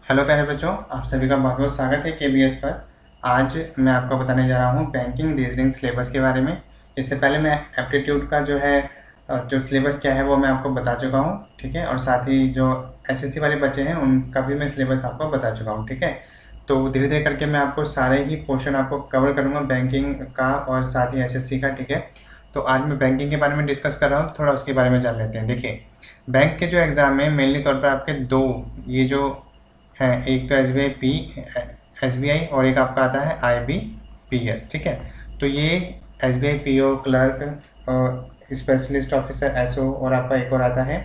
Hello प्यारे बच्चों, आप सभी का बहुत बहुत स्वागत है केबीएस पर। आज मैं आपको बताने जा रहा हूँ बैंकिंग रीजनिंग सिलेबस के बारे में। इससे पहले मैं एप्टीट्यूड का जो सिलेबस क्या है वो मैं आपको बता चुका हूँ, ठीक है। और साथ ही जो एसएससी वाले बच्चे हैं उनका भी मैं सिलेबस आपको बता चुका हूँ, ठीक है। तो धीरे धीरे करके मैं आपको सारे ही पोर्शन आपको कवर करूँगा बैंकिंग का और साथ ही एसएससी का, ठीक है। तो आज मैं बैंकिंग के बारे में डिस्कस कर रहा हूँ, तो थोड़ा उसके बारे में जान लेते हैं। देखिए, बैंक के जो एग्ज़ाम है मेनली तौर पर आपके दो ये जो है, एक तो एसबीआई और एक आपका आता है आईबीपीएस, ठीक है। तो ये SBI PO clerk specialist officer SO और आपका एक और आता है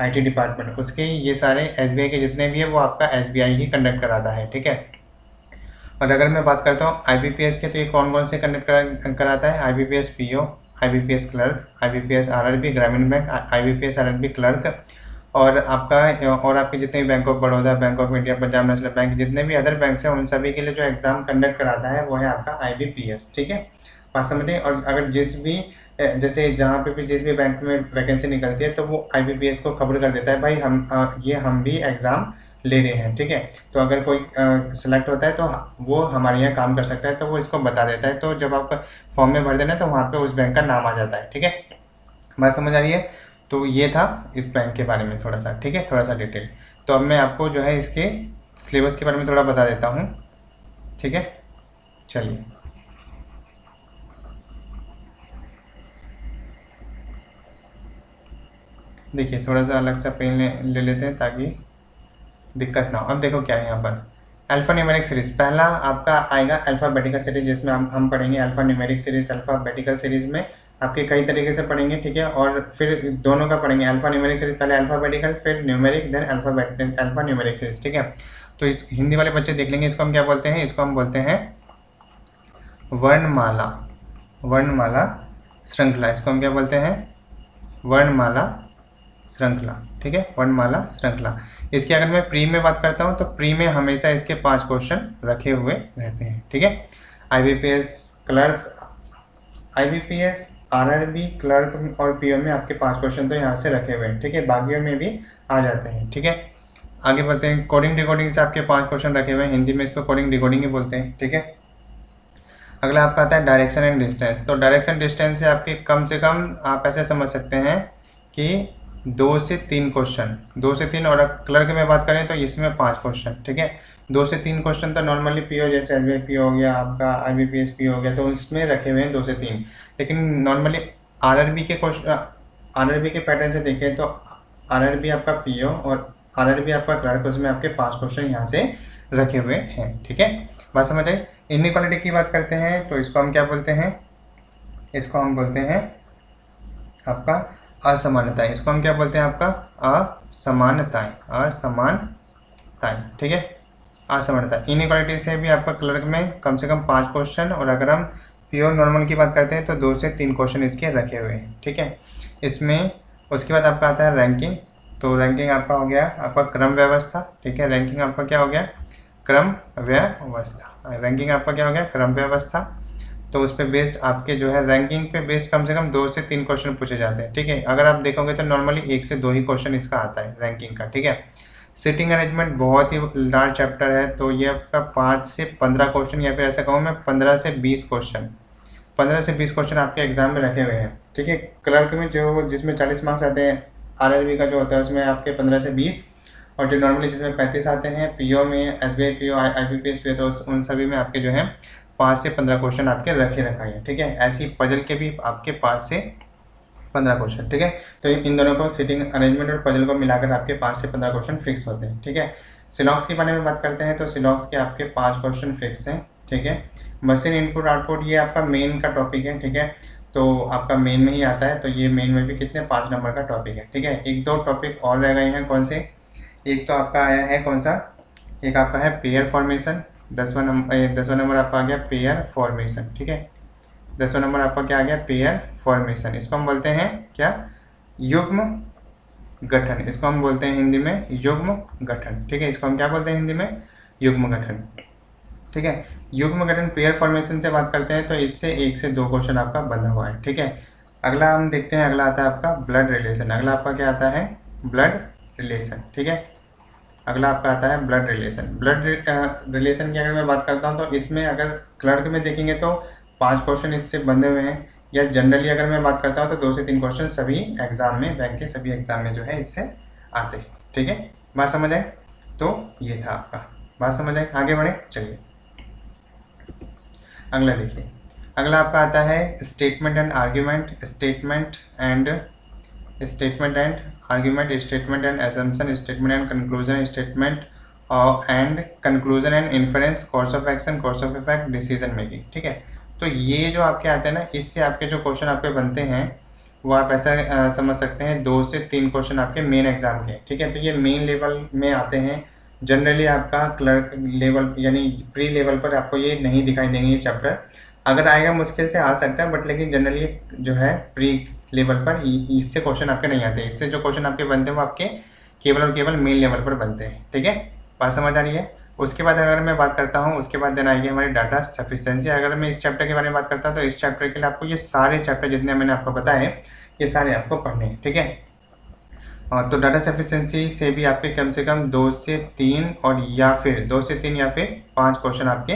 आईटी डिपार्टमेंट, उसके ये सारे एसबीआई के जितने भी है वो आपका एसबीआई ही कंडक्ट कराता है, ठीक है। और अगर मैं बात करता हूँ आईबीपीएस के, तो ये कौन कौन से कंडक्ट कराता है? IBPS PO, IBPS clerk, IBPS RRB ग्रामीण बैंक, आईबीपीएस आरआरबी क्लर्क और आपके जितने भी bank of Baroda, bank of India, Punjab national bank, जितने भी अदर बैंक हैं उन सभी के लिए जो एग्जाम कंडक्ट कराता है वो है आपका आईबीपीएस, ठीक है। बात समझिए। और अगर जैसे जहाँ पे भी जिस भी बैंक में वैकेंसी निकलती है तो वो आईबीपीएस को खबर कर देता है, भाई हम भी एग्ज़ाम ले रहे हैं, ठीक है। तो अगर कोई सेलेक्ट होता है तो वो हमारे यहाँ काम कर सकता है, तो वो इसको बता देता है। तो जब आप फॉर्म में भर देना तो वहाँ पे उस बैंक का नाम आ जाता है, ठीक है। बात समझ आ रही है? तो ये था इस बैंक के बारे में थोड़ा सा, ठीक है, थोड़ा सा डिटेल। तो अब मैं आपको जो है इसके सिलेबस के बारे में थोड़ा बता देता हूँ, ठीक है। चलिए, देखिए थोड़ा सा अलग सा पेन ले लेते हैं ताकि दिक्कत ना हो। अब देखो क्या है यहाँ पर, अल्फा न्यूमेरिक सीरीज पहला आपका आएगा अल्फ़ाबेटिकल सीरीज, जिसमें हम पढ़ेंगे alphanumeric series. Alphabetical series में आपके कई तरीके से पढ़ेंगे, ठीक है। और फिर दोनों का पढ़ेंगे, अल्फा न्यूमेरिक सीरीज पहले अल्फ़ाबेटिकल फिर numeric then alphanumeric series, ठीक है। तो इस हिंदी वाले बच्चे देख लेंगे, इसको हम क्या बोलते हैं? इसको हम बोलते हैं वर्णमाला, वर्णमाला श्रृंखला। इसको हम क्या बोलते हैं? वर्णमाला श्रृंखला, ठीक है, वर्णमाला श्रृंखला। इसकी अगर मैं प्री में बात करता हूँ तो प्री में हमेशा इसके 5 क्वेश्चन रखे हुए रहते हैं, ठीक है। IBPS clerk, IBPS RRB clerk और पीओ में आपके 5 क्वेश्चन तो यहाँ से रखे हुए हैं, ठीक है। बाकियों में भी आ जाते हैं, ठीक है। आगे बढ़ते हैं, कोडिंग डिकोडिंग से आपके 5 क्वेश्चन रखे हुए हैं। हिंदी में इसको कोडिंग डिकोडिंग ही बोलते हैं, ठीक है। अगला आपका आता है डायरेक्शन एंड डिस्टेंस। तो डायरेक्शन डिस्टेंस से आपके कम से कम आप ऐसे समझ सकते हैं कि 2 से 3 क्वेश्चन, 2 से 3। और क्लर्क में बात करें तो इसमें 5 क्वेश्चन, ठीक है। 2 से 3 क्वेश्चन तो नॉर्मली पीओ, जैसे एसबीआई पीओ हो गया, आपका आईबीपीएस पीओ हो गया, तो इसमें रखे हुए हैं 2 से 3। लेकिन नॉर्मली आरआरबी के पैटर्न से देखें तो आरआरबी आपका पीओ और आरआरबी आपका क्लर्क, उसमें आपके 5 क्वेश्चन यहाँ से रखे हुए हैं, ठीक है। बात समझ आई? इनइक्वालिटी की बात करते हैं तो इसको हम क्या बोलते हैं? इसको हम बोलते हैं आपका असमानताएं। इसको हम क्या बोलते हैं? आपका असमानताएं, असमानताएं, ठीक है, असमानता। इनइक्वालिटी से भी आपका क्लर्क में कम से कम 5 क्वेश्चन, और अगर हम प्योर नॉर्मल की बात करते हैं तो 2 से 3 क्वेश्चन इसके रखे हुए हैं, ठीक है। इसमें उसके बाद आपका आता है रैंकिंग। तो रैंकिंग आपका हो गया आपका क्रम व्यवस्था, ठीक है। रैंकिंग आपका क्या हो गया? क्रम व्यवस्था। रैंकिंग आपका क्या हो गया? क्रम व्यवस्था। तो उस पर बेस्ड आपके जो है रैंकिंग पे बेस्ड कम से कम 2 से 3 क्वेश्चन पूछे जाते हैं, ठीक है। अगर आप देखोगे तो नॉर्मली 1 से 2 ही क्वेश्चन इसका आता है रैंकिंग का, ठीक है। सिटिंग अरेंजमेंट बहुत ही लार्ज चैप्टर है, तो ये आपका 5 से 15 क्वेश्चन, या फिर ऐसा कहूँ मैं 15 से 20 क्वेश्चन, 15 से 20 क्वेश्चन आपके एग्जाम में रखे हुए हैं, ठीक है। क्लर्क में जिसमें 40 मार्क्स आते हैं, आरआरबी का जो होता है उसमें आपके 15 से 20, और जो नॉर्मली जिसमें 35 आते हैं पीओ में, एसबीआई पीओ, आईबीपीएस पीओ, तो उन सभी में आपके जो है 5 से 15 क्वेश्चन आपके रखे हैं, ठीक है। ऐसी पजल के भी आपके 5 से 15 क्वेश्चन, ठीक है। तो इन दोनों को, सिटिंग अरेंजमेंट और पजल को मिलाकर आपके 5 से 15 क्वेश्चन फिक्स होते हैं, ठीक है। सिलॉक्स के बारे में बात करते हैं तो सिलॉक्स के आपके 5 क्वेश्चन फिक्स हैं, ठीक है। मशीन इनपुट आउटपुट ये आपका मेन का टॉपिक है, ठीक है। तो आपका मेन में ही आता है, तो ये मेन में भी कितने 5 नंबर का टॉपिक है, ठीक है। 1-2 टॉपिक और रह गए हैं, कौन से? एक तो आपका आया है कौन सा? एक आपका है पेयर फॉर्मेशन, 10वां नंबर आपका आ गया पेयर फॉर्मेशन, ठीक है। 10वां नंबर आपका क्या आ गया? Pair formation. इसको हम बोलते हैं क्या? युग्म गठन। इसको हम बोलते हैं हिंदी में युग्म गठन, ठीक है। इसको हम क्या बोलते हैं हिंदी में? युग्म गठन, ठीक है। युग्म गठन पेयर फॉर्मेशन से बात करते हैं तो इससे 1 से 2 क्वेश्चन आपका बंधा हुआ है, ठीक है। अगला हम देखते हैं, अगला आता है आपका ब्लड रिलेशन। अगला आपका क्या आता है? ब्लड रिलेशन, ठीक है। अगला आपका आता है ब्लड रिलेशन। ब्लड रिलेशन की अगर मैं बात करता हूँ तो इसमें अगर क्लर्क में देखेंगे तो 5 क्वेश्चन इससे बंधे हुए हैं, या जनरली अगर मैं बात करता हूँ तो 2 से 3 क्वेश्चन सभी एग्जाम में, बैंक के सभी एग्जाम में जो है इससे आते हैं। ठीक है, बात समझ आए? तो ये था आपका, बात समझ आए? आगे बढ़े, चलिए अगला देखिए। अगला आपका आता है statement and argument, statement and argument, statement and assumption, statement and conclusion, statement and conclusion and inference, course of action, course of effect, decision making. ठीक है, तो ये जो आपके आते हैं ना, इससे आपके जो क्वेश्चन आपके बनते हैं वो आप ऐसा समझ सकते हैं 2 से 3 क्वेश्चन आपके मेन एग्जाम के। ठीक है, तो ये मेन लेवल में आते हैं। जनरली आपका क्लर्क लेवल यानी प्री लेवल पर आपको ये नहीं दिखाई देंगे ये चैप्टर, अगर आएगा मुश्किल से आ सकता है, बट लेकिन जनरली जो है प्री लेवल पर इससे क्वेश्चन आपके नहीं आते। इससे जो क्वेश्चन आपके बनते हैं वो आपके केवल और केवल मेन लेवल पर बनते हैं। ठीक है, बात समझ आ रही है? उसके बाद अगर मैं बात करता हूँ, उसके बाद देन आएगी हमारी डाटा सफिशिएंसी। अगर मैं इस चैप्टर के बारे में बात करता हूँ तो इस चैप्टर के लिए आपको ये सारे चैप्टर जितने मैंने आपको बताए ये सारे आपको पढ़ने हैं। ठीक है, तो डाटा सफिशिएंसी से भी आपके कम से कम 2 से 3 और या फिर 2 से 3 या फिर 5 क्वेश्चन आपके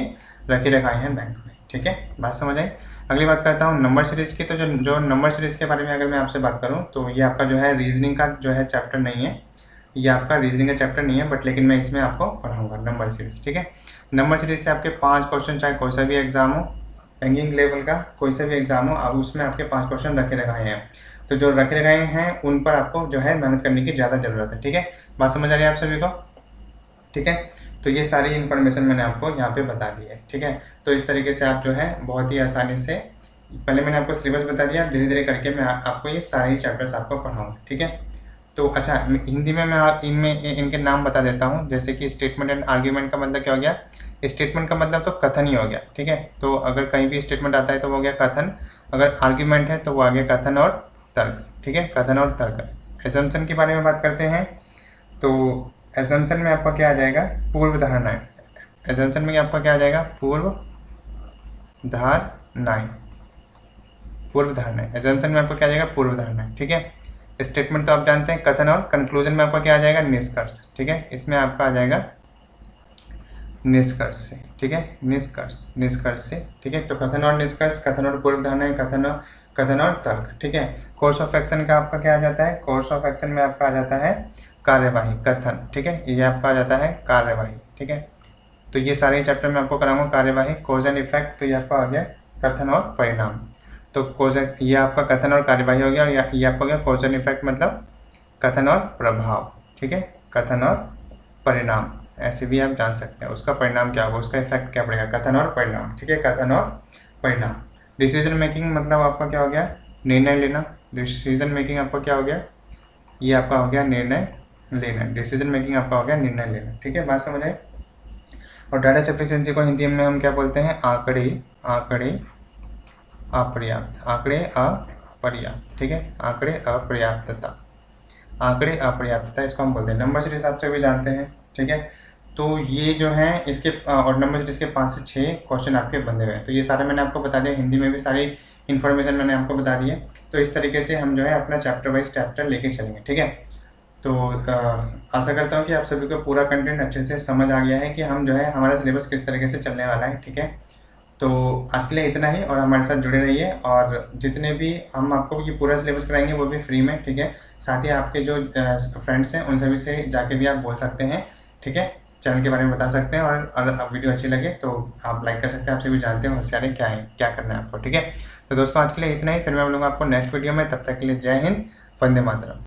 रखे रखाए हैं बैंक में। ठीक है, बात समझ आई? अगली बात करता हूँ नंबर सीरीज की। तो जो नंबर सीरीज के बारे में अगर मैं आपसे बात करूँ तो ये आपका जो है रीजनिंग का जो है चैप्टर नहीं है, ये आपका रीजनिंग का चैप्टर नहीं है, बट लेकिन मैं इसमें आपको पढ़ाऊंगा नंबर सीरीज। ठीक है, नंबर सीरीज से आपके 5 क्वेश्चन, चाहे कोई सा भी एग्जाम हो, बैंकिंग लेवल का कोई सा भी एग्जाम हो, अब उसमें आपके 5 क्वेश्चन रखे रखाए हैं। तो जो रखे गए हैं उन पर आपको जो है मेहनत करने की ज़्यादा ज़रूरत है। ठीक है, बात समझ आ रही है आप सभी को? ठीक है, तो ये सारी इन्फॉर्मेशन मैंने आपको यहाँ पे बता दी है। ठीक है, तो इस तरीके से आप जो है बहुत ही आसानी से, पहले मैंने आपको सिलेबस बता दिया, धीरे धीरे करके मैं आपको ये सारे चैप्टर्स आपको पढ़ाऊँगा। ठीक है, तो अच्छा हिंदी में मैं इनमें इनके नाम बता देता हूँ। जैसे कि स्टेटमेंट एंड आर्ग्यूमेंट का मतलब क्या हो गया? स्टेटमेंट का मतलब तो कथन ही हो गया। ठीक है, तो अगर कहीं भी स्टेटमेंट आता है तो वो हो गया कथन, अगर आर्ग्यूमेंट है तो वो आ गया कथन और तर्क। ठीक है, कथन और तर्क। एजम्पशन के बारे में बात करते हैं तो एजम्पशन में आपका क्या आ जाएगा? पूर्व धारणाएं। एजम्पशन में आपका क्या आ जाएगा? पूर्व धारणाएं। पूर्व धारणाएं, एजम्पशन में आपको क्या आ जाएगा? पूर्व धारणाएं। ठीक है, स्टेटमेंट तो आप जानते हैं कथन, और कंक्लूजन में आपका क्या आ जाएगा? निष्कर्ष। ठीक है, इसमें आपका आ जाएगा निष्कर्ष से। ठीक है, निष्कर्ष से। ठीक है, तो कथन और निष्कर्ष, कथन और पूर्व धारणाएं, कथन और तर्क। ठीक है, कोर्स ऑफ एक्शन का आपका क्या आ जाता है? कोर्स ऑफ एक्शन में आपका आ जाता है कार्यवाही, कथन। ठीक है, ये आपका आ जाता है कार्यवाही। ठीक है, तो ये सारे चैप्टर में आपको कराऊंगा कार्यवाही, कॉज एंड इफेक्ट, तो ये आपका आ गया कथन और परिणाम। तो कॉज, ये आपका कथन और कार्यवाही हो गया, और ये आपका हो गया कॉज एंड इफेक्ट मतलब कथन और प्रभाव। ठीक है, कथन और परिणाम ऐसे भी आप जान सकते हैं, उसका परिणाम क्या होगा, उसका इफेक्ट क्या पड़ेगा, कथन और परिणाम। ठीक है, कथन और परिणाम। डिसीजन मेकिंग मतलब आपका क्या हो गया? निर्णय लेना। डिसीजन मेकिंग आपका क्या हो गया? ये आपका हो गया निर्णय लेना। डिसीजन मेकिंग आपका हो गया निर्णय लेना। ठीक है, बात समझ आए? और डाटा सफिशिएंसी को हिंदी में हम क्या बोलते हैं? आंकड़े अपर्याप्त, आंकड़े अपर्याप्त। ठीक है, आंकड़े अपर्याप्तता, आंकड़े अपर्याप्तता इसको हम बोलते हैं। नंबर सीरीज आप सभी जानते हैं। ठीक है, तो ये जो है इसके और नंबर सीरीज के 5 से 6 क्वेश्चन आपके बंधे हुए हैं। तो ये सारे मैंने आपको बता दिया, हिंदी में भी सारी इन्फॉर्मेशन मैंने आपको बता दी है। तो इस तरीके से हम जो है अपना चैप्टर वाइज चैप्टर लेके चलेंगे। ठीक है, तो आशा करता हूँ कि आप सभी को पूरा कंटेंट अच्छे से समझ आ गया है कि हम जो है हमारा सिलेबस किस तरीके से चलने वाला है। ठीक है, तो आज के लिए इतना ही, और हमारे साथ जुड़े रहिए, और जितने भी हम आपको ये पूरा सिलेबस कराएंगे वो भी फ्री में। ठीक है, साथ ही आपके जो फ्रेंड्स हैं उन सभी से जाके भी आप बोल सकते हैं। ठीक है, चैनल के बारे में बता सकते हैं, और अगर आप वीडियो अच्छी लगे तो आप लाइक कर सकते हैं। आप सभी जानते हैं होशियारी क्या है, क्या करना है आपको। ठीक है, तो दोस्तों आज के लिए इतना ही, फिर मैं बोलूँगा आपको नेक्स्ट वीडियो में। तब तक के लिए जय हिंद, वंदे मातरम।